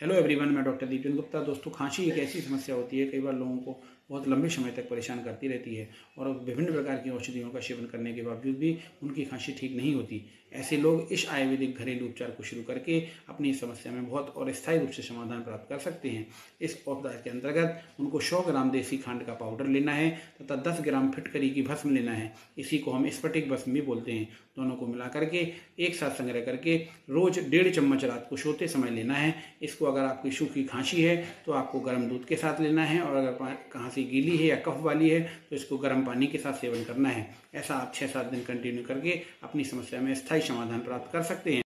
Hello everyone, मैं doctor Dipendra Gupta. दोस्तों, खांसी एक ऐसी समस्या होती है, कई बार लोगों को बहुत लंबे समय तक परेशान करती रहती है और विभिन्न प्रकार की औषधियों का सेवन करने के बावजूद भी उनकी खांसी ठीक नहीं होती। ऐसे लोग इस आयुर्वेदिक घरेलू उपचार को शुरू करके अपनी इस समस्या में बहुत और स्थायी रूप से समाधान प्राप्त कर सकते हैं। इस उपचार के अंतर्गत उनको 100 ग्राम देसी खंड का पाउडर लेना है तथा 10 ग्राम फिटकरी की भस्म लेना है। इसी को हम स्फटिक भस्म भी बोलते हैं। दोनों को मिला करके एक साथ संग्रह करके रोज 1.5 चम्मच रात को सोते समय लेना है। इसको अगर आपकी सूखी खांसी है तो आपको गर्म दूध के साथ लेना है, और अगर खांसी गीली है या कफ वाली है तो इसको गर्म पानी के साथ सेवन करना है। ऐसा आप 6-7 दिन कंटिन्यू करके अपनी समस्या में स्थायी समाधान प्राप्त कर सकते हैं।